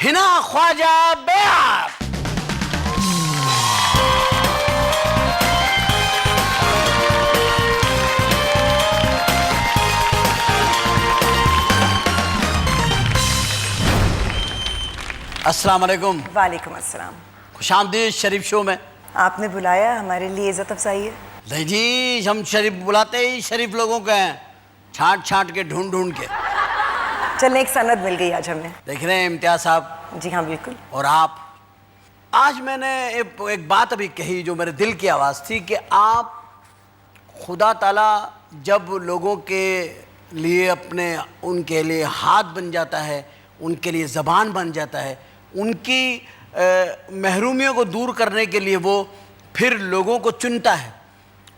हिना ख्वाजा बेयाब। अस्सलाम वालेकुम। वालेकुम अस्सलाम। खुशामदीद शरीफ शो में। आपने बुलाया, हमारे लिए इज्जत अफजाई है। नहीं जी, हम शरीफ बुलाते ही शरीफ लोगों को हैं, छांट छांट के ढूंढ ढूंढ के। चलने एक सनद मिल गई आज हमें। देख रहे हैं इम्तियाज साहब। जी हाँ बिल्कुल। और आप, आज मैंने एक बात अभी कही जो मेरे दिल की आवाज़ थी कि आप, खुदा ताला जब लोगों के लिए अपने उनके लिए हाथ बन जाता है, उनके लिए ज़बान बन जाता है, उनकी महरूमियों को दूर करने के लिए वो फिर लोगों को चुनता है।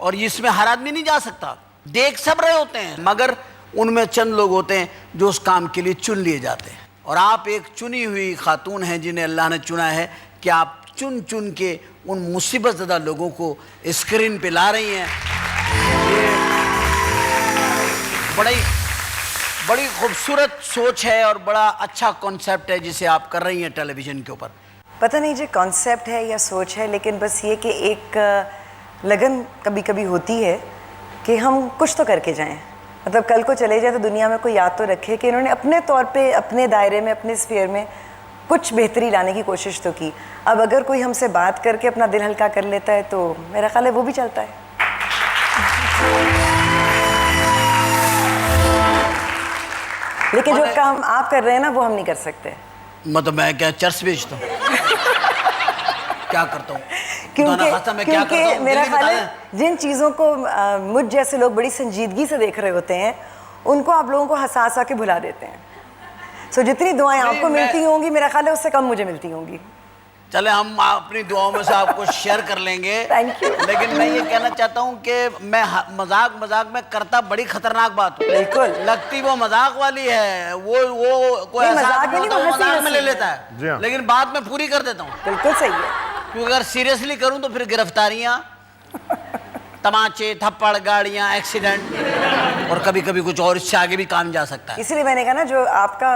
और इसमें हर आदमी नहीं जा सकता, देख सब रहे होते हैं, मगर उनमें चंद लोग होते हैं जो उस काम के लिए चुन लिए जाते हैं। और आप एक चुनी हुई खातून हैं जिन्हें अल्लाह ने चुना है कि आप चुन चुन के उन मुसीबत ज़दा लोगों को स्क्रीन पे ला रही हैं। ये बड़ी खूबसूरत सोच है और बड़ा अच्छा कॉन्सेप्ट है जिसे आप कर रही हैं टेलीविज़न के ऊपर। पता नहीं जो कॉन्सेप्ट है या सोच है, लेकिन बस ये कि एक लगन कभी कभी होती है कि हम कुछ तो करके जाएं। मतलब कल को चले जाए तो दुनिया में कोई याद तो रखे कि इन्होंने अपने तौर पे, अपने दायरे में, अपने स्फीयर में कुछ बेहतरी लाने की कोशिश तो की। अब अगर कोई हमसे बात करके अपना दिल हल्का कर लेता है तो मेरा ख्याल है वो भी चलता है। लेकिन जो काम आप कर रहे हैं ना वो हम नहीं कर सकते। मतलब मैं क्या चर्च बेचता हूँ? क्या करता हूँ? क्योंकि मेरा ख्याल है जिन चीज़ों को मुझ जैसे लोग बड़ी संजीदगी से देख रहे होते हैं, उनको आप लोगों को हंसा के भुला देते हैं। सो जितनी दुआएं आपको मिलती होंगी, मेरा ख्याल है उससे कम मुझे मिलती होंगी। चले, हम अपनी दुआओं में से आपको शेयर कर लेंगे। Thank you. लेकिन मैं ये कहना चाहता हूँ कि मैं मजाक में करता बड़ी खतरनाक बात हूँ। बिल्कुल। लगती वो मजाक वाली है, वो कोई मजाक में ले लेता है, लेकिन बाद में पूरी कर देता हूँ। बिल्कुल सही है। क्योंकि अगर सीरियसली करूँ तो फिर गिरफ्तारियाँ, तमाचे, थप्पड़, गाड़ियाँ, एक्सीडेंट और कभी कभी कुछ और, इससे आगे भी काम जा सकता है। इसीलिए मैंने कहा ना, जो आपका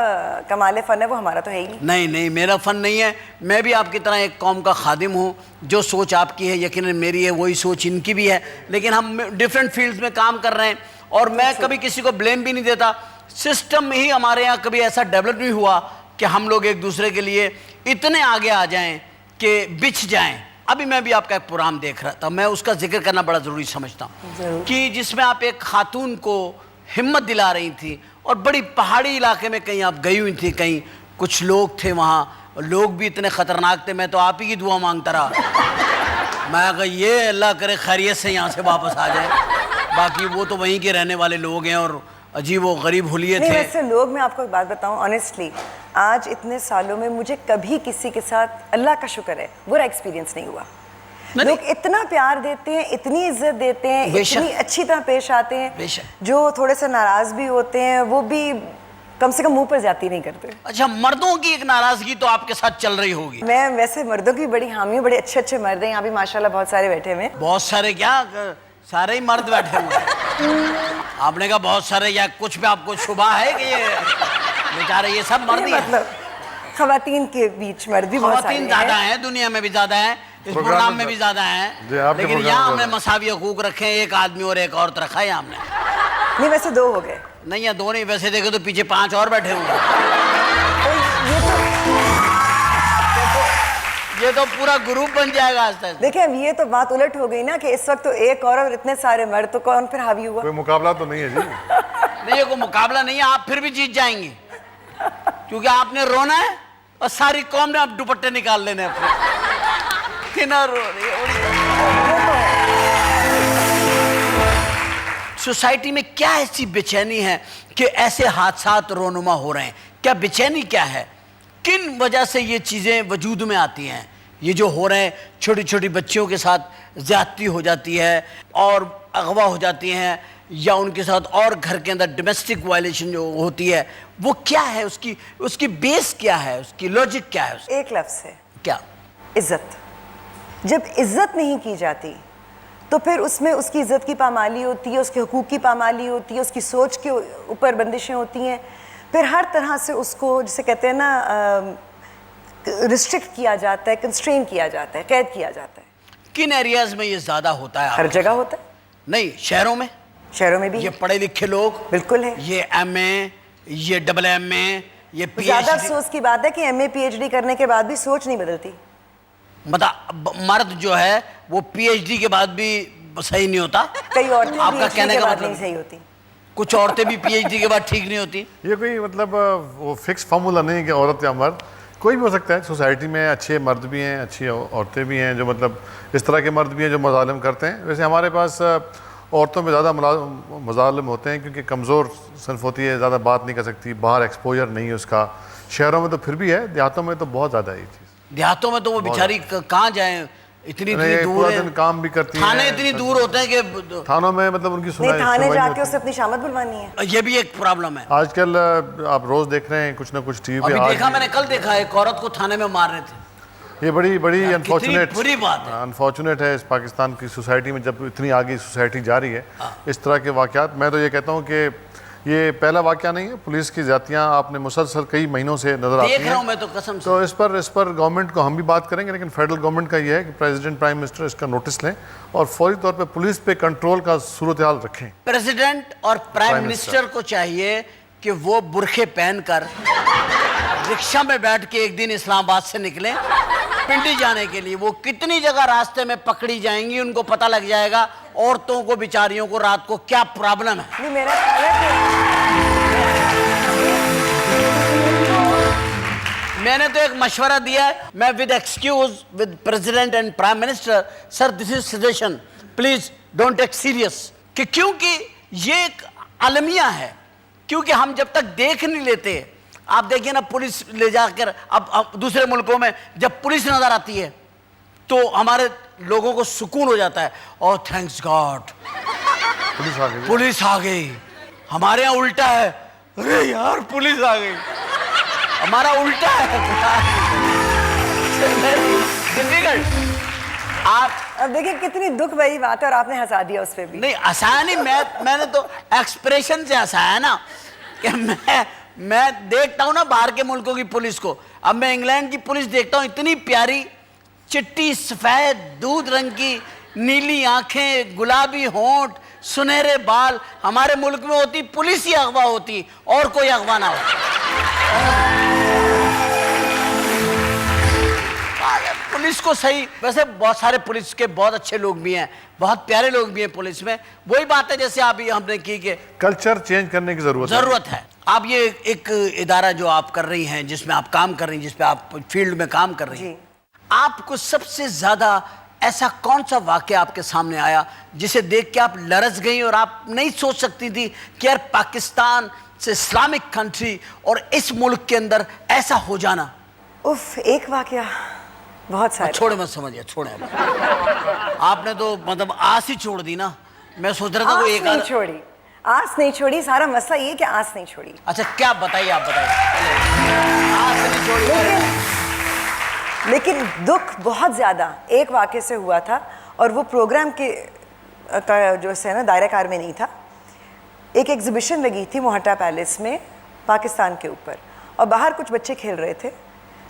कमाल फन है वो हमारा तो है ही नहीं। नहीं, मेरा फन नहीं है। मैं भी आपकी तरह एक कौम का खादिम हूँ। जो सोच आपकी है यकीनन मेरी है, वही सोच इनकी भी है, लेकिन हम डिफरेंट फील्ड्स में काम कर रहे हैं। और मैं कभी किसी को ब्लेम भी नहीं देता। सिस्टम में ही हमारे यहाँ कभी ऐसा डेवलप नहीं हुआ कि हम लोग एक दूसरे के लिए इतने आगे आ जाएं कि बिछ जाएं। अभी मैं भी आपका एक प्रोग्राम देख रहा था, मैं उसका जिक्र करना बड़ा ज़रूरी समझता हूँ कि जिसमें आप एक खातून को हिम्मत दिला रही थी, और बड़ी पहाड़ी इलाके में कहीं आप गई हुई थी, कहीं कुछ लोग थे वहाँ, लोग भी इतने ख़तरनाक थे, मैं तो आप ही की दुआ मांगता रहा। मैं कहा ये अल्लाह करे खैरियत से यहाँ से वापस आ जाए। बाकी वो तो वहीं के रहने वाले लोग हैं और अजीब व गरीब हुलिये थे। वैसे लोग, मैं आपको एक बात बताऊं ऑनेस्टली, आज इतने सालों में मुझे कभी किसी के साथ, अल्लाह का शुक्र है, बुरा एक्सपीरियंस नहीं हुआ। लोग इतना प्यार देते हैं, इतनी इज्जत देते हैं, इतनी अच्छी तरह पेश आते हैं। जो थोड़े से नाराज भी होते हैं वो भी कम से कम मुंह पर जाती नहीं करते। अच्छा, मर्दों की एक नाराजगी तो आपके साथ चल रही होगी। मैं वैसे मर्दों की बड़ी हामी हूँ, बड़े अच्छे अच्छे मर्द हैं यहाँ भी माशाल्लाह, बहुत सारे बैठे हुए। बहुत सारे क्या, सारे ही मर्द बैठे हुए हैं। आपने कहा बहुत सारे, या कुछ पे आपको शुबा है कि ये बेचारे ये सब मर्द ही हैं? मतलब खवातीन के बीच मर्द भी बहुत सारे हैं। ज्यादा हैं, दुनिया में भी ज्यादा हैं, इस प्रोग्राम में भी ज्यादा हैं, लेकिन यहाँ हमने मसावी हकूक रखे हैं, एक आदमी और एक औरत रखा है हमने। नहीं वैसे दो हो गए। नहीं, या दो नहीं, वैसे देखे तो पीछे 5 और बैठे हुए हैं। ये तो पूरा ग्रुप बन जाएगा आज तक। देखिए अब ये तो बात उलट हो गई ना कि इस वक्त तो एक और इतने सारे मर्द, तो कौन फिर हावी हुआ? कोई मुकाबला तो नहीं है जी। नहीं, ये कोई मुकाबला नहीं है, आप फिर भी जीत जाएंगे, क्योंकि आपने रोना है और सारी कौम ने अब दुपट्टे निकाल लेने अपने। सोसाइटी में क्या ऐसी बेचैनी है कि ऐसे हादसात रोनुमा हो रहे हैं? क्या बेचैनी क्या है? किन वजह से ये चीज़ें वजूद में आती हैं? ये जो हो रहे हैं, छोटी छोटी बच्चियों के साथ ज्यादती हो जाती है और अगवा हो जाती हैं, या उनके साथ और घर के अंदर डोमेस्टिक वायलेशन जो होती है, वो क्या है? उसकी बेस क्या है? उसकी लॉजिक क्या है? एक लफ्ज़ है, क्या? इज्जत। जब इज्जत नहीं की जाती तो फिर उसमें उसकी इज्जत की पामाली होती है, उसके हुकूक की पामाली होती है, उसकी सोच के ऊपर बंदिशें होती हैं। फिर हर तरह से उसको, जिसे कहते हैं ना, रिस्ट्रिक्ट किया जाता है, कंस्ट्रेन किया जाता है, कैद किया जाता है। किन एरियाज में ये ज्यादा होता है? हर जगह होता है। नहीं, शहरों में? शहरों में भी ये पढ़े लिखे लोग बिल्कुल है। ये एमए, ये डबल एमए, ये ज्यादा पीएचडी। अफसोस की बात है कि एमए पीएचडी करने के बाद भी सोच नहीं बदलती। मतलब मर्द जो है वो पीएचडी के बाद भी सही नहीं होता। कई औरतें आपका PhD कहने के का बाद मतलब नहीं सही होती। कुछ औरतें भी पीएचडी के बाद ठीक नहीं होती। ये कोई मतलब वो फिक्स फार्मूला नहीं है कि औरत या मर्द, कोई भी हो सकता है। सोसाइटी में अच्छे मर्द भी हैं, अच्छी औरतें भी हैं, जो मतलब इस तरह के मर्द भी हैं जो मजालिम करते हैं। वैसे हमारे पास औरतों में ज़्यादा मजालिम होते हैं क्योंकि कमज़ोर सिर्फ होती है, ज़्यादा बात नहीं कर सकती, बाहर एक्सपोजर नहीं है उसका। शहरों में तो फिर भी है, देहातों में तो बहुत ज़्यादा है ये चीज़। देहातों में तो वो बेचारी कहाँ जाए, इतनी दूर पूरा है। दिन काम भी करती थाने हैं। इतनी दूर होते हैं कि थानों में मतलब उनकी नहीं, सुनवाई थाने नहीं जाके होती। उसे अपनी शामत बुलवानी है। ये भी एक प्रॉब्लम है। आजकल आप रोज़ देख रहे हैं कुछ ना कुछ टीवी पे। अभी आज देखा, भी- मैंने कल देखा एक औरत को थाने में मार रहे थे। ये बड़ी बड़ी कितनी अनफॉर्चुनेट बुरी बात है। अनफॉर्चुनेट है इस पाकिस्तान की सोसाइटी में, जब इतनी आगे सोसाइटी जा रही है इस तरह के वाक़यात। मैं तो ये कहता हूँ कि ये पहला वाक़या नहीं है। पुलिस की ज़्यादतियाँ आपने मुसलसल कई महीनों से नज़र आती देख रहा हूँ हैं। मैं तो कसम से। तो इस पर गवर्नमेंट को हम भी बात करेंगे, लेकिन फेडरल गवर्नमेंट का ये है कि प्रेसिडेंट प्राइम मिनिस्टर इसका नोटिस लें और फौरी तौर पे पुलिस पे कंट्रोल का सूरत हाल रखें। प्रेसिडेंट और प्राइम मिनिस्टर को चाहिए कि वो बुरखे पहनकर रिक्शा में बैठ के एक दिन इस्लामाबाद से निकले पिंडी जाने के लिए। वो कितनी जगह रास्ते में पकड़ी जाएंगी, उनको पता लग जाएगा औरतों को, बेचारियों को रात को क्या प्रॉब्लम है। नहीं, मेरा ख्याल है मैंने तो एक मशवरा दिया है, मैं with excuse with president and prime minister, sir this is suggestion, please don't take serious, कि क्योंकि ये एक अलमिया है। क्योंकि हम जब तक देख नहीं लेते, आप देखिए ना पुलिस ले जाकर, अब दूसरे मुल्कों में जब पुलिस नजर आती है तो हमारे लोगों को सुकून हो जाता है, और थैंक्स गॉड पुलिस आ गई। पुलिस आ गई। हमारे यहाँ उल्टा है, अरे यार पुलिस आ गई। हमारा उल्टा है। डिफिकल्ट। आप अब देखिए कितनी दुख भरी बात है और आपने हंसा दिया उस पे भी। नहीं हंसाया नहीं, मैंने तो एक्सप्रेशन से हंसाया ना, कि मैं देखता हूँ ना बाहर के मुल्कों की पुलिस को। अब मैं इंग्लैंड की पुलिस देखता हूँ, इतनी प्यारी, चिट्टी सफेद दूध रंग की, नीली आंखें, गुलाबी होंठ, सुनहरे बाल। हमारे मुल्क में होती पुलिस ही अगवा होती, और कोई अगवा ना हो। पुलिस को सही, वैसे बहुत सारे पुलिस के बहुत अच्छे लोग भी हैं, बहुत प्यारे लोग भी हैं पुलिस में। वही बात है जैसे अभी हमने की कि कल्चर चेंज करने की जरूरत है। आप ये एक इदारा जो आप कर रही हैं, जिसमें आप काम कर रही हैं, जिसपे आप फील्ड में काम कर रही हैं, आपको सबसे ज्यादा ऐसा कौन सा वाकया आपके सामने आया जिसे देख के आप लरज गई और आप नहीं सोच सकती थी कि यार पाकिस्तान से इस्लामिक कंट्री और इस मुल्क के अंदर ऐसा हो जाना? उफ, एक वाकया, बहुत सारे। छोड़े मत समझिए, छोड़े। आपने तो मतलब आस ही छोड़ दी ना। मैं सोच रहा था कोई आस एक नहीं छोड़ी, आस नहीं छोड़ी। सारा मसला ये कि आस नहीं छोड़ी। अच्छा क्या बताइए, आप बताइए। आस नहीं छोड़ी। लेकिन दुख बहुत ज़्यादा एक वाक़े से हुआ था, और वो प्रोग्राम के का जो है ना दायरा कार में नहीं था। एक एग्जिबिशन लगी थी मोहट्टा पैलेस में पाकिस्तान के ऊपर, और बाहर कुछ बच्चे खेल रहे थे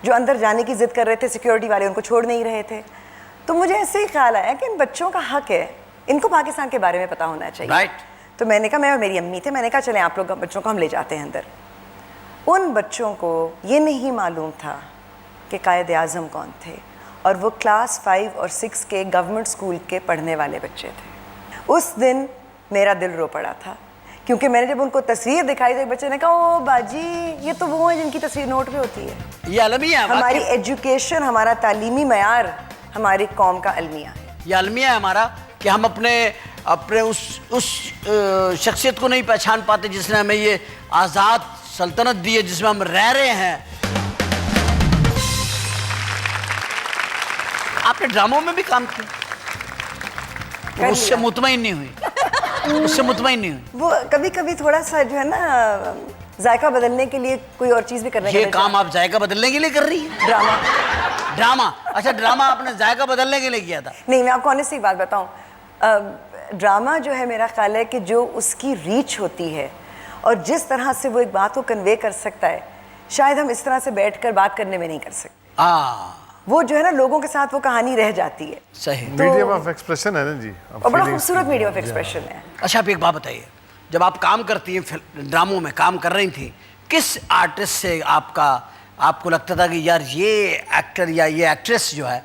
जो अंदर जाने की ज़िद कर रहे थे। सिक्योरिटी वाले उनको छोड़ नहीं रहे थे। तो मुझे ऐसे ही ख्याल आया कि इन बच्चों का हक है, इनको पाकिस्तान के बारे में पता होना चाहिए। Right. तो मैंने कहा, मैं और मेरी अम्मी थे, मैंने कहा चलें आप लोग बच्चों को हम ले जाते हैं अंदर। उन बच्चों को ये नहीं मालूम था कि कायद आज़म कौन थे, और वो क्लास 5 और 6 के गवर्नमेंट स्कूल के पढ़ने वाले बच्चे थे। उस दिन मेरा दिल रो पड़ा था, क्योंकि मैंने जब उनको तस्वीर दिखाई तो एक बच्चे ने कहा, ओ बाजी ये तो वो है जिनकी तस्वीर नोट पे होती है। ये अलमिया है हमारी एजुकेशन, हमारा तालीमी मयार हमारी कौम का अलमिया है। ये अलमिया है हमारा, कि हम अपने उस शख्सियत को नहीं पहचान पाते जिसने हमें ये आज़ाद सल्तनत दी है, जिसमें हम रह रहे हैं। आपने ड्रामों में भी काम किया, उससे मुतमईन नहीं हुई, उससे मुतमईन नहीं हुई। वो कभी कभी थोड़ा सा जो है ना जायका बदलने के लिए कोई और चीज़ भी करने ये काम आप जायका बदलने के लिए कर रही है? ड्रामा। ड्रामा? अच्छा, ड्रामा आपने जायका बदलने के लिए किया था? नहीं, मैं आपको ऑनेस्टली बात बताऊं, ड्रामा जो है मेरा ख्याल है कि जो उसकी रीच होती है और जिस तरह से वो एक बात को कन्वे कर सकता है, शायद हम इस तरह से बैठकर बात करने में नहीं कर सकते। वो जो है ना लोगों के साथ वो कहानी रह जाती है। सही। मीडियम ऑफ एक्सप्रेशन है ना जी, और बड़ा खूबसूरत मीडियम ऑफ एक्सप्रेशन है। अच्छा, आप एक बात बताइए, जब आप काम करती हैं, ड्रामों में काम कर रही थी, किस आर्टिस्ट से आपको लगता था कि यार ये एक्टर या ये एक्ट्रेस जो है,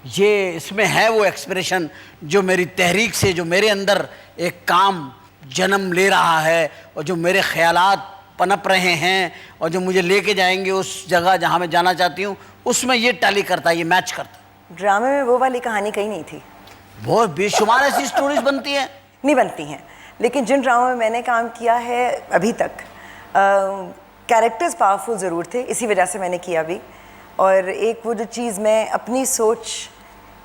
ये इसमें है वो एक्सप्रेशन जो मेरी तहरीक से, जो मेरे अंदर एक काम जन्म ले रहा है और जो मेरे ख्यालात पनप रहे हैं और जो मुझे लेके जाएंगे उस जगह जहाँ मैं जाना चाहती हूँ, उसमें ये टैली करता है, ये मैच करता है। ड्रामे में वो वाली कहानी कहीं नहीं थी। बहुत बेशुमार ऐसी स्टोरीज बनती हैं। नहीं बनती हैं, लेकिन जिन ड्रामों में मैंने काम किया है अभी तक, कैरेक्टर्स पावरफुल ज़रूर थे, इसी वजह से मैंने किया भी। और एक वो जो चीज़ मैं अपनी सोच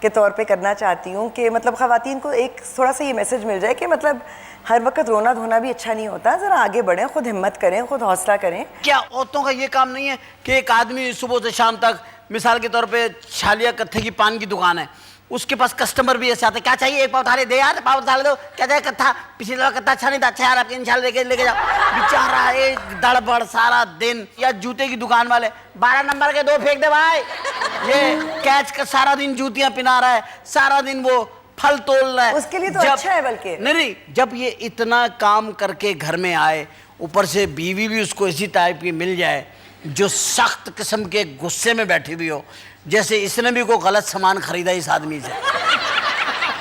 के तौर पे करना चाहती हूँ कि मतलब ख़वातीन को एक थोड़ा सा ये मैसेज मिल जाए कि मतलब हर वक्त रोना धोना भी अच्छा नहीं होता, ज़रा आगे बढ़ें, खुद हिम्मत करें, खुद हौसला करें। क्या औरतों का ये काम नहीं है कि एक आदमी सुबह से शाम तक, मिसाल के तौर पे छालिया कत्थे की पान की दुकान है, उसके पास कस्टमर भी ऐसे आते हैं, क्या चाहिए, एक पाव थाली दे यार, पाव थाली दो, क्या चाहिए कत्था, पिछली दफा कत्था अच्छा नहीं था, अच्छा यार आपके इंशाल्लाह लेके जाओ। बेचारा एक दड़बड़ सारा दिन। या जूते की दुकान वाले, 12 नंबर के 2 फेंक दे भाई, ये कैच का सारा दिन जूतियां पिना रहा है, सारा दिन वो फल तोल रहा है। उसके लिए तो अच्छा है बल्कि। नहीं, जब ये इतना काम करके घर में आए, ऊपर से बीवी भी उसको इसी टाइप की मिल जाए जो सख्त किस्म के गुस्से में बैठी हुई हो, जैसे इसने भी कोई गलत सामान खरीदा इस आदमी से,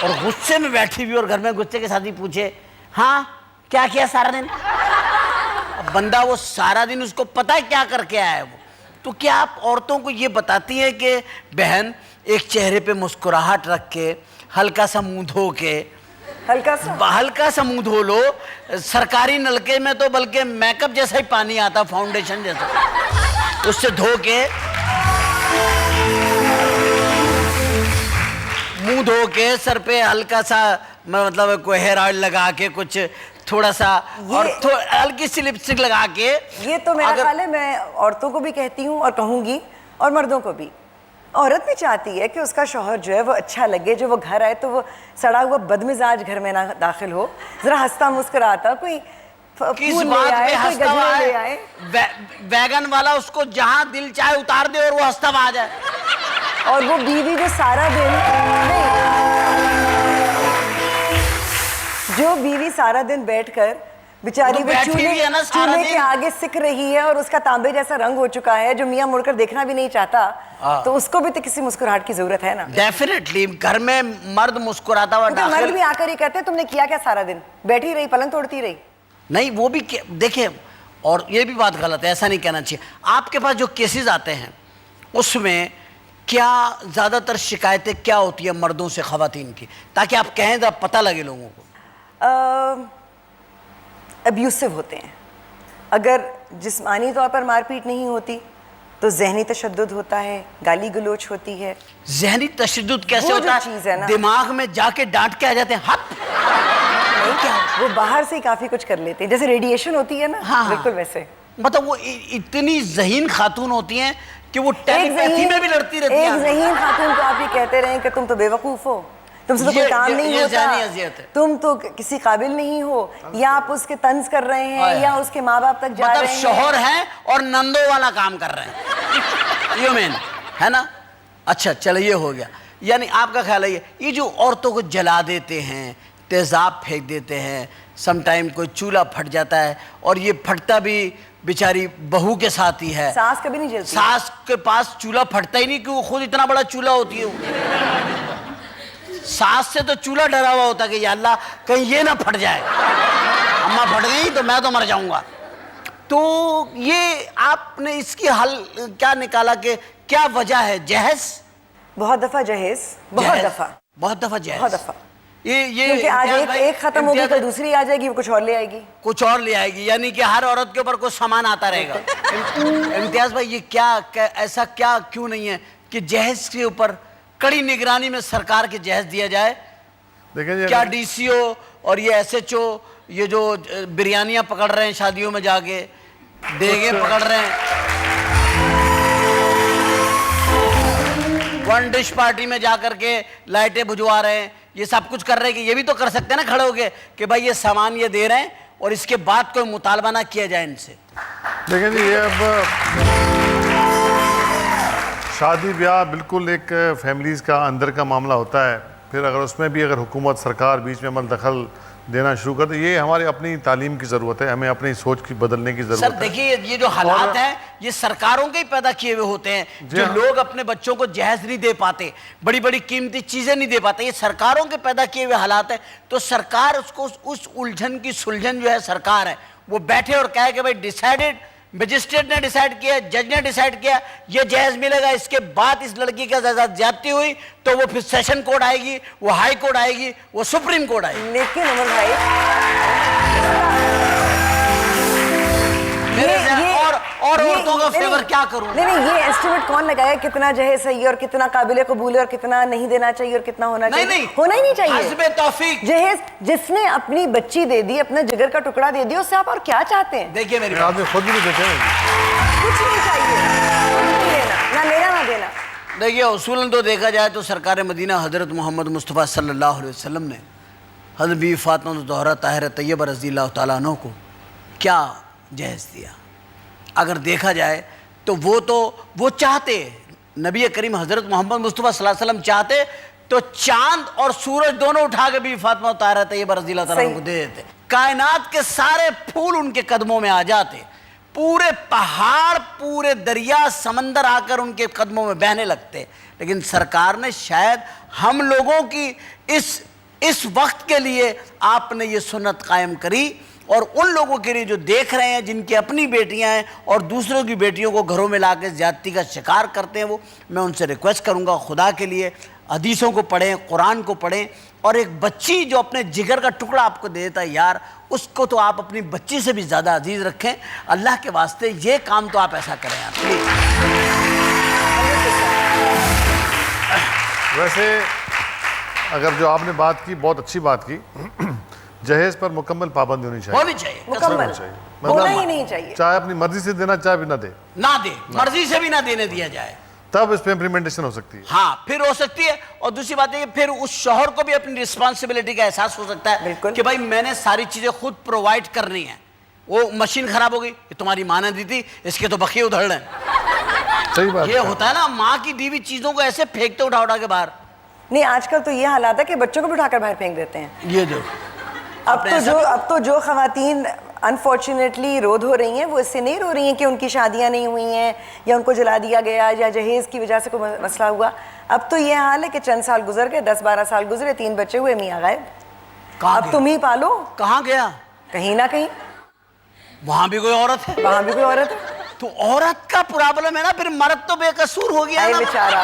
और गुस्से में बैठी हुई और घर में गुस्से के साथ ही पूछे, हाँ क्या किया सारा दिन। अब बंदा वो सारा दिन उसको पता है क्या करके आया है वो। तो क्या आप औरतों को ये बताती हैं कि बहन, एक चेहरे पे मुस्कुराहट रख के, हल्का सा मुंह धो के, हल्का सा मुंह धो लो, सरकारी नलके में तो बल्कि मेकअप जैसा ही पानी आता, फाउंडेशन जैसा, उससे धो के, मुंह धो के, सर पे हल्का सा मतलब कोई हेयर ऑयल लगा के, कुछ थोड़ा सा, और हल्की सी लिपस्टिक लगा के। ये तो मेरा ख्याल है मैं औरतों को भी कहती हूँ और कहूँगी, और मर्दों को भी। औरत भी चाहती है कि उसका शौहर जो है वो अच्छा लगे, जो वो घर आए तो वो सड़ा हुआ बदमिजाज घर में ना दाखिल हो, जरा हंसता मुस्कुराता, कोई किस बात पे हंसता आए, वैगन वाला उसको जहां दिल चाहे उतार दे और वो हंसता आ जाए। और वो बीवी जो सारा दिन बैठकर बेचारी वो चूल्हे के आगे सिक रही है और उसका तांबे जैसा रंग हो चुका है, जो मियां मुड़कर देखना भी नहीं चाहता, तो उसको भी तो किसी मुस्कुराहट की जरूरत है ना। डेफिनेटली घर में मर्द मुस्कुराता हुआ, मर्द भी आकर ही कहते हैं तुमने किया क्या सारा दिन, बैठी रही पलंग तोड़ती रही। नहीं, वो भी देखिए, और ये भी बात गलत है, ऐसा नहीं कहना चाहिए। आपके पास जो केसेस आते हैं उसमें क्या ज्यादातर शिकायतें क्या होती है मर्दों से खवातीन की, ताकि आप कहें तो पता लगे लोगों को। अब्यूसिव होते हैं। अगर जिस्मानी तौर पर मारपीट नहीं होती तो जहनी तशद्दुद होता है, गाली गलोच होती है। जहनी तशद्दुद कैसे होता है? दिमाग में जाके डांट के आ जाते हैं, हट नहीं क्या, वो बाहर से ही काफी कुछ कर लेते हैं, जैसे रेडिएशन होती है ना। हाँ, बिल्कुल वैसे। मतलब वो इतनी जहीन खातून होती हैं कि वो टेलीपैथी में भी लड़ती रहती हैं। एक जहीन खातून को आप ये कहते रहे कि तुम तो बेवकूफ हो, तुमसे तो कोई काम नहीं होता, तुम तो किसी काबिल नहीं हो, या आप उसके तंज कर रहे हैं या उसके माँ बाप तक जा रहे हैं, शोहर हैं और नंदो वाला काम कर रहे हैं। यू मीन है ना। अच्छा चलो, ये हो गया। यानी आपका ख्याल है ये जो औरतों को जला देते हैं, तेजाब फेंक देते हैं, समटाइम कोई चूल्हा फट जाता है, और ये फटता भी बेचारी बहू के साथ ही है। सास कभी नहीं जलती, सास के पास चूल्हा फटता ही नहीं कि वो खुद इतना बड़ा चूल्हा होती है। सास से तो चूल्हा डरा हुआ होता कि या अल्लाह कहीं ये ना फट जाए, अम्मा फट गई तो मैं तो मर जाऊंगा। तो ये आपने इसकी हल क्या निकाला कि क्या वजह है? जहेज, बहुत दफा जहेज, बहुत दफा जहेज। ये क्योंकि आज एक खत्म होगी तो दूसरी आ जाएगी, वो कुछ और ले आएगी, यानी कि हर औरत के ऊपर कुछ सामान आता रहेगा। इम्तियाज भाई, ये क्या ऐसा क्या क्यों नहीं है कि जहेज के ऊपर कड़ी निगरानी में सरकार के जहेज दिया जाए? देखिए, क्या डीसीओ और ये एसएचओ ये जो बिरयानियां पकड़ रहे हैं शादियों में जाके, देगे पकड़ रहे हैं, वन डिश पार्टी में जाकर के लाइटें बुझवा रहे हैं, ये सब कुछ कर रहे हैं, कि ये भी तो कर सकते हैं ना खड़े होके कि भाई ये सामान ये दे रहे हैं और इसके बाद कोई मुतालबा ना किया जाए इनसे। देखिए जी, ये अब शादी ब्याह बिल्कुल एक फैमिलीज़ का अंदर का मामला होता है। फिर अगर उसमें भी अगर हुकूमत सरकार बीच में अमल दखल देना शुरू कर दे, ये हमारी अपनी तालीम की ज़रूरत है, हमें अपनी सोच की बदलने की सर ज़रूरत है। देखिए ये जो हालात हैं ये सरकारों के ही पैदा किए हुए होते हैं। जो हाँ। लोग अपने बच्चों को जहेज नहीं दे पाते, बड़ी बड़ी कीमती चीजें नहीं दे पाते, ये सरकारों के पैदा किए हुए हालात हैं। तो सरकार उसको उस उलझन की सुलझन जो है सरकार है वो बैठे और कहे कि भाई डिसाइडेड, मजिस्ट्रेट ने डिसाइड किया, जज ने डिसाइड किया ये जहेज मिलेगा, इसके बाद इस लड़की के साथ ज्यादती हुई तो वो फिर सेशन कोर्ट आएगी, वो हाई कोर्ट आएगी, वो सुप्रीम कोर्ट आएगी। लेकिन उमर भाई और औरतों का फेवर क्या करूं? नहीं, ये एस्टिमेट कौन लगाया कितना जहेज सही है और कितना काबिल कबूल है और कितना नहीं देना चाहिए और कितना होना चाहिए? नहीं, होना ही नहीं चाहिए। हस्बे तौफीक जहेज जिसने अपनी बच्ची दे दी, अपने जिगर का टुकड़ा दे दिया, उससे आप और क्या चाहते हैं? देखिए मेरी आदमी खुद भी नहीं देते हैं। कुछ नहीं चाहिए, कुछ नहीं लेना, ना लेना ना देना। देखिए उसूलन तो देखा जाए तो सरकार मदीना हज़रत मोहम्मद मुस्तफ़ा सल्लल्लाहु अलैहि वसल्लम ने हज़रत बीवी फातिमा ज़हरा ताहिरा तैयबा रज़ियल्लाहु तआला अन्हा को क्या जहेज दिया। अगर देखा जाए तो वो चाहते, नबी करीम हज़रत मोहम्मद मुस्तफ़ा सल्लल्लाहु अलैहि वसल्लम चाहते तो चांद और सूरज दोनों उठा के बीवी फातिमा ताहिरा तैयबा रज़ियल्लाहु तआला अन्हा को दे देते। कायनात के सारे फूल उनके कदमों में आ जाते, पूरे पहाड़, पूरे दरिया, समंदर आकर उनके कदमों में बहने लगते। लेकिन सरकार ने शायद हम लोगों की इस वक्त के लिए आपने ये सुन्नत कायम करी और उन लोगों के लिए जो देख रहे हैं जिनकी अपनी बेटियां हैं और दूसरों की बेटियों को घरों में लाकर ज्यादती का शिकार करते हैं, वो मैं उनसे रिक्वेस्ट करूंगा खुदा के लिए हदीसों को पढ़ें, कुरान को पढ़ें। और एक बच्ची जो अपने जिगर का टुकड़ा आपको दे देता है यार, उसको तो आप अपनी बच्ची से भी ज़्यादा अजीज़ रखें। अल्लाह के वास्ते ये काम तो आप ऐसा करें यार प्लीज़। वैसे अगर जो आपने बात की, बहुत अच्छी बात की, जहेज पर मुकम्मल पाबंदी होनी चाहिए। होनी चाहिए, मुकम्मल चाहिए। होना ही नहीं चाहिए। चाहे अपनी मर्जी से देना, चाहे भी ना दे, मर्जी से भी ना देने दिया जाए, तब इस पे इम्प्लीमेंटेशन हो सकती है। हाँ फिर हो सकती है। और दूसरी बात है कि फिर उस शौहर को भी अपनी रिस्पॉन्सिबिलिटी का एहसास हो सकता है कि भाई मैंने सारी चीजें खुद प्रोवाइड करनी है। वो मशीन खराब हो गई, ये तुम्हारी माँ ने दी थी, इसके तो बखिए उधड़ रहे हैं। सही बात ये होता है ना, माँ की दी हुई चीजों को ऐसे फेंकते उठा उठा के बाहर। नहीं, आजकल तो ये हालात है कि बच्चों को भी उठाकर बाहर फेंक देते हैं। ये जो अब तो जो खवातीन अनफॉर्चुनेटली रोध हो रही हैं वो इससे नहीं रो रही हैं कि उनकी शादियां नहीं हुई हैं या उनको जला दिया गया या जहेज की वजह से कोई मसला हुआ। अब तो ये हाल है कि चंद साल गुजर गए, 10-12 साल गुजरे, 3 बच्चे हुए, मियाँ गायब। अब तुम ही पालो। कहाँ गया? कहीं ना कहीं वहां भी कोई औरत है, वहां भी कोई औरत है। तो औरत का प्रॉब्लम है ना, फिर मर्द तो बेकसूर हो गया ना। बेचारा,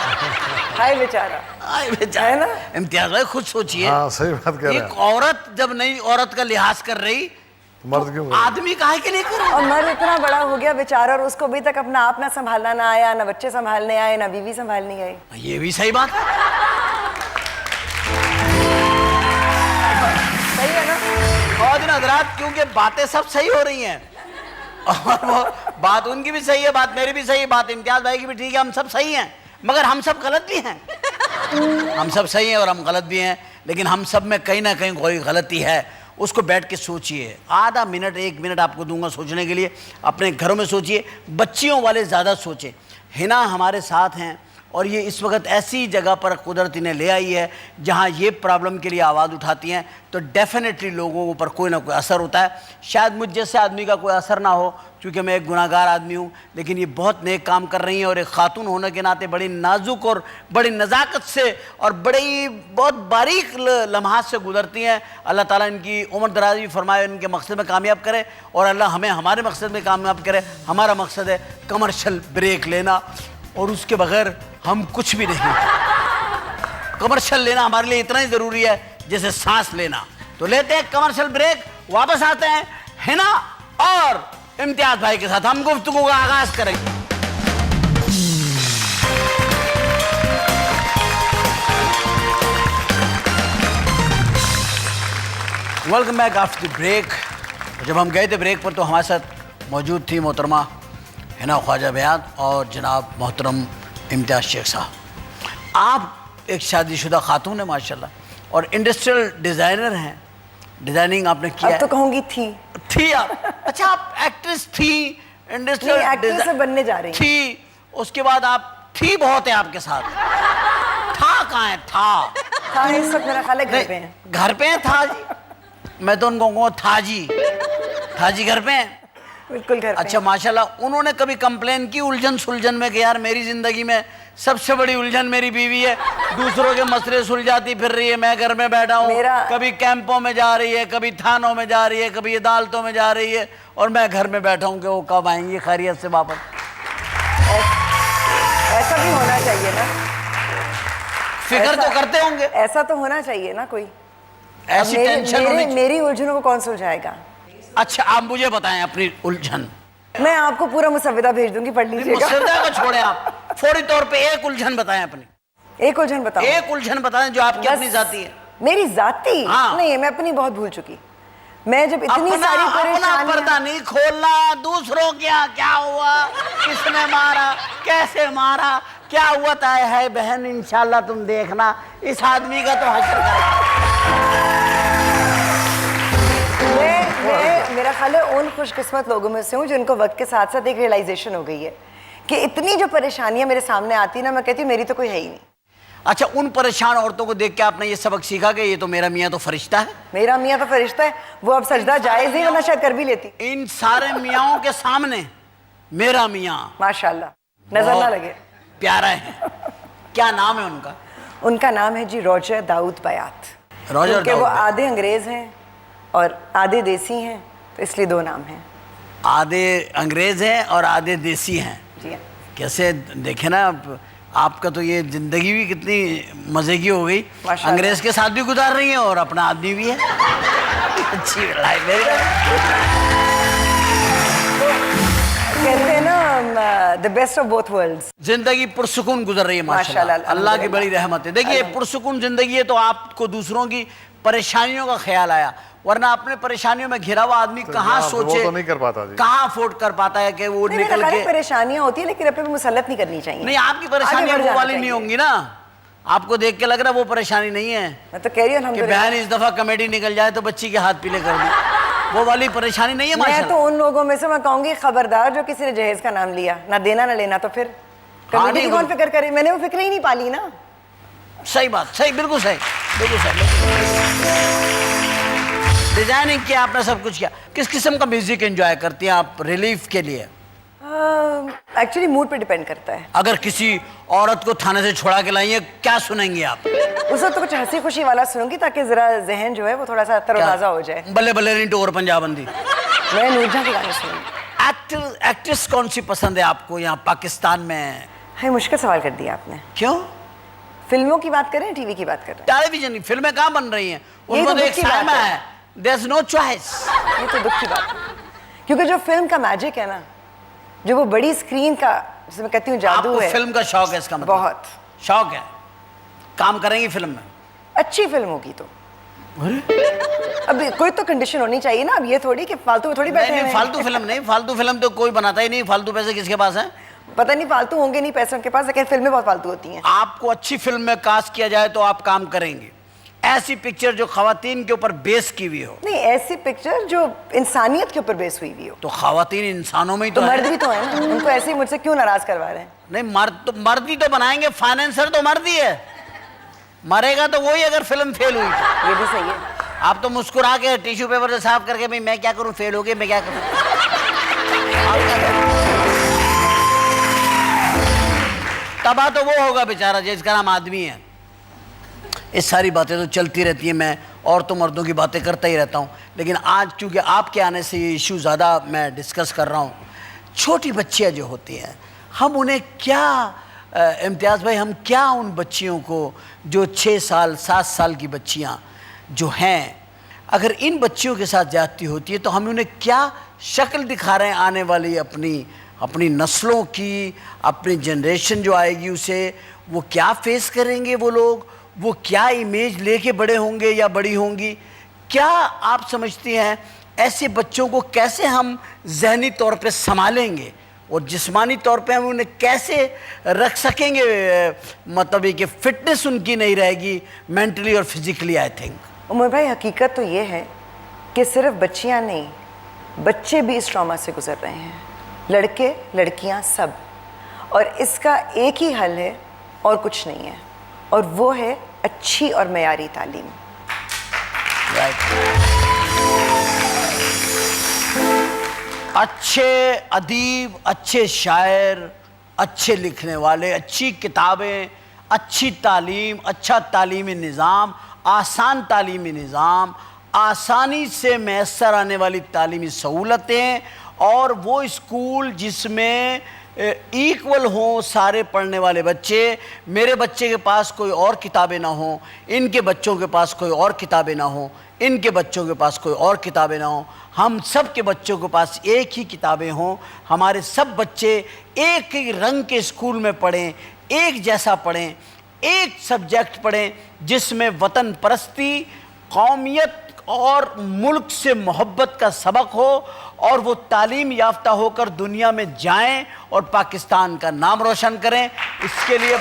हाय बेचारा, हाय बेचारा है ना। इम्तियाज भाई खुद सोचिए, हाँ, सही बात कह रहे हैं। एक औरत जब नई औरत का लिहाज कर रही, मर्द क्यों? आदमी काहे के लिए कर? और मर्द इतना बड़ा हो गया बेचारा और उसको अभी तक अपना आप ना संभालना ना आया, ना बच्चे संभालने आए, ना बीवी संभालने आई। ये भी सही बात है। सही है ना। और दिन हजरात, क्योंकि बातें सब सही हो रही हैं और वो बात उनकी भी सही है, बात मेरी भी सही है, बात इम्तियाज भाई की भी ठीक है, हम सब सही हैं, मगर हम सब गलत भी हैं। हम सब सही हैं और हम गलत भी हैं, लेकिन हम सब में कहीं ना कहीं कोई गलती है। उसको बैठ के सोचिए, आधा मिनट 1 मिनट आपको दूंगा सोचने के लिए। अपने घरों में सोचिए, बच्चियों वाले ज़्यादा सोचें। हिना हमारे साथ हैं और ये इस वक्त ऐसी जगह पर कुदरत इन्हें ले आई है जहाँ ये प्रॉब्लम के लिए आवाज़ उठाती हैं, तो डेफिनेटली लोगों के ऊपर कोई ना कोई असर होता है। शायद मुझ जैसे आदमी का कोई असर ना हो क्योंकि मैं एक गुनाहगार आदमी हूँ, लेकिन ये बहुत नेक काम कर रही हैं और एक खातून होने के नाते बड़ी नाजुक और बड़ी नज़ाकत से और बहुत बारीक लम्हात से गुजरती हैं। अल्लाह ताला इनकी उम्र दराज़ी फरमाए, इनके मकसद में कामयाब करे और अल्लाह हमें हमारे मकसद में कामयाब करे। हमारा मकसद है कमर्शियल ब्रेक लेना और उसके बगैर हम कुछ भी नहीं। कमर्शियल लेना हमारे लिए इतना ही ज़रूरी है जैसे सांस लेना। तो लेते हैं कमर्शियल ब्रेक, वापस आते हैं हिना और इम्तियाज भाई के साथ हम गुफ्तगू का आगाज करेंगे। Welcome back after the break. जब हम गए थे ब्रेक पर तो हमारे साथ मौजूद थी मोहतरमा हिना ख्वाजा बयाद और जनाब मोहतरम इम्तियाज शेख साहब। आप एक शादीशुदा खातून है माशाल्लाह और इंडस्ट्रियल डिज़ाइनर हैं, डिज़ाइनिंग आपने किया। अब तो कहूँगी थी आप। अच्छा, आप एक्ट्रेस थी, इंडस्ट्रियल एक्ट्रेस से बनने जा रही थी, उसके बाद आप थी बहुत है आपके साथ, था कहाँ है? था हाँ, इस वक्त मेरा ख्याल है घर पे हैं। घर पे है था जी, मैं तो उनको कहूँगा था जी घर पे हैं। बिल्कुल घर पे अच्छा माशाल्लाह, उन्होंने कभी कंप्लेन की उलझन सुलझन में कि यार मेरी जिंदगी में सबसे बड़ी उलझन मेरी बीवी है, दूसरों के मसले सुलझाती फिर रही है, मैं घर में बैठा हूँ, कभी कैंपों में जा रही है, कभी थानों में जा रही है, कभी अदालतों में जा रही है, और मैं घर में बैठा हूँ कि वो कब आएंगी खैरियत से वापस। ऐसा भी होना चाहिए ना, फिक्र तो करते होंगे, ऐसा तो होना चाहिए ना कोई। ऐसी टेंशन होनी चाहिए। मेरी उलझनों को कौन सुलझाएगा? अच्छा आप मुझे बताएं अपनी उलझन। मैं आपको पूरा मुसविदा भेज दूंगी, पढ़ लीजिएगा। मुसविदा को छोड़ें आप, फौरी तौर पे एक उलझन बताएं अपनी। एक उलझन बताओ। एक उलझन बताएं जो आपकी अपनी जाती है। मेरी जाती? हाँ। नहीं, मैं अपनी बहुत भूल चुकी। मैं जब इतनी सारी अपना परेशानियां, पर्दा नहीं खोलना, दूसरों क्या हुआ, किसने मारा, कैसे मारा, क्या हुआ तय है बहन, इंशाल्लाह तुम देखना, इस आदमी का तो हश्र करेगा। मेरा ख्याल है उन खुशकिस्मत लोगों में से हूँ जिनको वक्त के साथ साथ एक रियलाइजेशन हो गई है कि इतनी जो परेशानियां मेरे सामने आती ना, मैं कहती हूँ मेरी तो कोई है ही नहीं। अच्छा, उन परेशान औरतों को देख के आपने ये सबक सीखा कि ये तो मेरा मियाँ तो फरिश्ता है? मेरा मियाँ तो फरिश्ता है, वो अब सजदा जायज ही वरना शायद कर भी लेती। इन सारे मियाँओं के सामने मेरा मियाँ माशाल्लाह, नजर ना लगे, प्यारा है। क्या नाम है उनका? उनका नाम है जी रॉजर दाऊद बयात। रॉजर क्योंकि वो दाऊद। आधे अंग्रेज हैं और आधे देसी हैं, तो इसलिए दो नाम हैं। आधे अंग्रेज हैं और आधे देसी हैं। जी हाँ। कैसे देखे ना आपका तो ये जिंदगी भी कितनी मजे की हो गई, माशाल्लाह। अंग्रेज के साथ भी गुजार रही है और अपना आदमी भी है। अच्छी लाइफ है। कहते हैं ना the best of both worlds. जिंदगी पुरसुकून गुजर रही है माशाल्लाह, माशाल्लाह, अल्लाह की बड़ी रहमत है। देखिए पुरसुकून जिंदगी है तो आपको दूसरों की परेशानियों का ख्याल आया, वरना अपने परेशानियों में घिरा हुआ आदमी कहाँ वो सोचे, तो नहीं कर पाता जी। कहाँ अफोर्ड कर पाता है कि वो निकल के। परेशानियां होती है लेकिन अपने पे मुसल्लत नहीं करनी चाहिए। नहीं, आपकी परेशानी वो वाली नहीं होंगी ना, आपको देख के लग रहा है वो परेशानी नहीं है मैं तो कह रही हूँ कि अल्हम्दुलिल्लाह। बहन इस दफा कमेटी निकल जाए तो बच्ची के हाथ पीले कर दी, वो वाली परेशानी नहीं है मैं तो माशाल्लाह। उन लोगों में से मैं कहूंगी खबरदार जो किसी ने जहेज का नाम लिया, ना देना ना लेना, तो फिर कमेटी नहीं, की कौन फिक्र करे? मैंने वो फिक्र ही नहीं पाली ना। सही बात, सही, बिल्कुल सही, बिल्कुल सही। डिजाइनिंग किया आपने, सब कुछ किया। किस किस्म का म्यूजिक एंजॉय करती हैं आप रिलीफ के लिए? एक्चुअली मूड पे डिपेंड करता है। अगर किसी औरत को थाने से छुड़ा के लाइए, क्या सुनेंगे आप? उस वक्त तो कुछ हंसी खुशी वाला सुनूंगी ताकि जरा जहन जो है वो थोड़ा सा तरोताजा हो जाए। बल्ले बल्ले नहीं टोर पंजाबंदी। मैं नूरजहां के गाने सुनूंगी। एक्ट्रेस कौन सी पसंद है आपको यहाँ पाकिस्तान में? है, मुश्किल सवाल कर दिया आपने। क्यों? फिल्मों की बात करें, टीवी की बात कर रहे टेलीविजन की फिल्में कहाँ बन रही हैं? यही उनको तो तो एक दुख की बात साइमा है। है, देयर इज नो चॉइस। हैं? ये तो दुख की बात है, क्योंकि जो फिल्म का मैजिक है ना, जो वो बड़ी स्क्रीन का, जिसे मैं कहती हूँ जादू आपको है। फिल्म का शौक है इसका मतलब? बहुत शौक है। काम करेंगी फिल्म में? अच्छी फिल्म होगी तो। अब कोई तो कंडीशन होनी चाहिए ना, अब ये थोड़ी कि फालतू में थोड़ी बैठे नहीं, हैं। फालतू फिल्म नहीं, फालतू फिल्म तो कोई बनाता ही नहीं। फालतू पैसे किसके पास हैं? पता नहीं, फालतू होंगे नहीं पैसे उनके पास, लेकिन फिल्में बहुत फालतू होती हैं। आपको अच्छी फिल्म में कास्ट किया जाए तो आप काम करेंगे? ऐसी पिक्चर जो खवातीन के ऊपर बेस की हुई हो? नहीं, ऐसी पिक्चर जो इंसानियत के ऊपर बेस हुई हो। तो खवातीन इंसानों में ही तो मर्द है। भी तो है ना, उनको ऐसे ही मुझसे क्यों नाराज करवा रहे हैं? नहीं, मर्द ही तो बनाएंगे, फाइनेंसर तो मर्द ही है, मरेगा तो वही अगर फिल्म फेल हुई तो। ये भी सही है। आप तो मुस्कुरा के टिश्यू पेपर से साफ करके भाई मैं क्या करूं, फेल हो गए, मैं क्या करूं। तबाह तो वो होगा बेचारा जिसका नाम आदमी है। ये सारी बातें तो चलती रहती हैं, मैं और तो मर्दों की बातें करता ही रहता हूँ, लेकिन आज क्योंकि आपके आने से ये इशू ज़्यादा मैं डिस्कस कर रहा हूँ। छोटी बच्चियाँ जो होती हैं, हम उन्हें क्या इम्तियाज़ भाई, हम क्या उन बच्चियों को जो 6 साल 7 साल की बच्चियाँ जो हैं, अगर इन बच्चियों के साथ ज़्यादती होती है तो हम उन्हें क्या शक्ल दिखा रहे हैं आने वाली अपनी नस्लों की, अपनी जनरेशन जो आएगी उसे वो क्या फेस करेंगे? वो लोग वो क्या इमेज लेके बड़े होंगे या बड़ी होंगी? क्या आप समझती हैं ऐसे बच्चों को कैसे हम ज़हनी तौर पे संभालेंगे और जिस्मानी तौर पे हम उन्हें कैसे रख सकेंगे? मतलब ये कि फिटनेस उनकी नहीं रहेगी मेंटली और फिजिकली। आई थिंक उमर भाई, हकीकत तो ये है कि सिर्फ बच्चियां नहीं, बच्चे भी इस ट्रॉमा से गुजर रहे हैं, लड़के लड़कियां सब। और इसका एक ही हल है और कुछ नहीं है, और वो है अच्छी और मयारी तालीम। अच्छे अदीब, अच्छे शायर, अच्छे लिखने वाले, अच्छी किताबें, अच्छी तालीम, अच्छा तालीमी निज़ाम, आसान तालीमी निज़ाम, आसानी से मैसर आने वाली तालीमी सहूलतें, और वो स्कूल जिसमें इक्वल हों सारे पढ़ने वाले बच्चे। मेरे बच्चे के पास कोई और किताबें ना हों, इनके बच्चों के पास कोई और किताबें ना हों, इनके बच्चों के पास कोई और किताबें ना हों, हम सब के बच्चों के पास एक ही किताबें हों, हमारे सब बच्चे एक ही रंग के स्कूल में पढ़ें, एक जैसा पढ़ें, एक सब्जेक्ट पढ़ें जिसमें वतन परस्ती, कौमियत और मुल्क से मोहब्बत का सबक हो, और वो तालीम याफ्ता होकर दुनिया में जाएं और पाकिस्तान का नाम रोशन करें। इसके लिए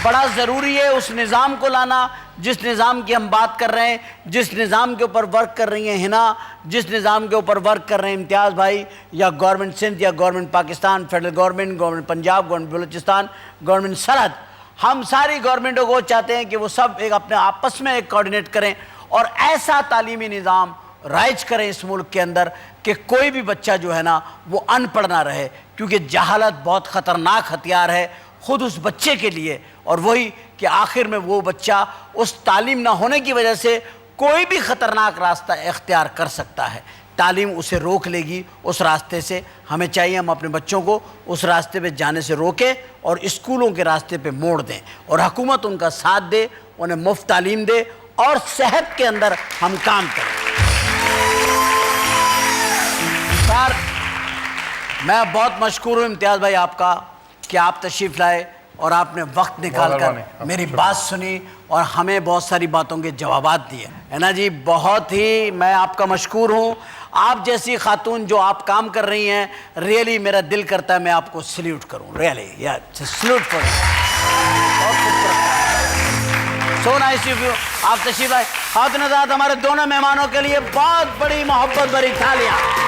बड़ा ज़रूरी है उस निज़ाम को लाना जिस निज़ाम की हम बात कर रहे हैं, जिस निज़ाम के ऊपर वर्क कर रही हैं हिना, जिस निज़ाम के ऊपर वर्क कर रहे हैं इम्तियाज़ भाई, या गवर्नमेंट सिंध, या government Pakistan, federal government, government Punjab, government Balochistan, government सरहद। हम सारी गवर्नमेंटों को चाहते हैं कि वो सब एक अपने आपस में एक कोऑर्डिनेट करें और ऐसा तालीमी निज़ाम राइज करें इस मुल्क के अंदर कि कोई भी बच्चा जो है ना वो अनपढ़ ना रहे, क्योंकि जहालत बहुत ख़तरनाक हथियार है ख़ुद उस बच्चे के लिए, और वही कि आखिर में वो बच्चा उस तालीम ना होने की वजह से कोई भी ख़तरनाक रास्ता इख्तियार कर सकता है। तालीम उसे रोक लेगी उस रास्ते से। हमें चाहिए हम अपने बच्चों को उस रास्ते पे जाने से रोकें और स्कूलों के रास्ते पे मोड़ दें, और हुकूमत उनका साथ दे, उन्हें मुफ्त तालीम दे, और सेहत के अंदर हम काम करें। सर, मैं बहुत मशकूर हूँ इम्तियाज़ भाई आपका कि आप तशरीफ़ लाए और आपने वक्त निकाल कर मेरी बात सुनी और हमें बहुत सारी बातों के जवाबात दिए, है ना जी। बहुत ही मैं आपका मशकूर हूँ। आप जैसी खातून जो आप काम कर रही हैं, रियली मेरा दिल करता है मैं आपको सल्यूट करूँ, रियली यार, salute for so nice of you. आप तशरीफ आए। खातून हज़रात, हमारे दोनों मेहमानों के लिए बहुत बड़ी मोहब्बत भरी तालियां।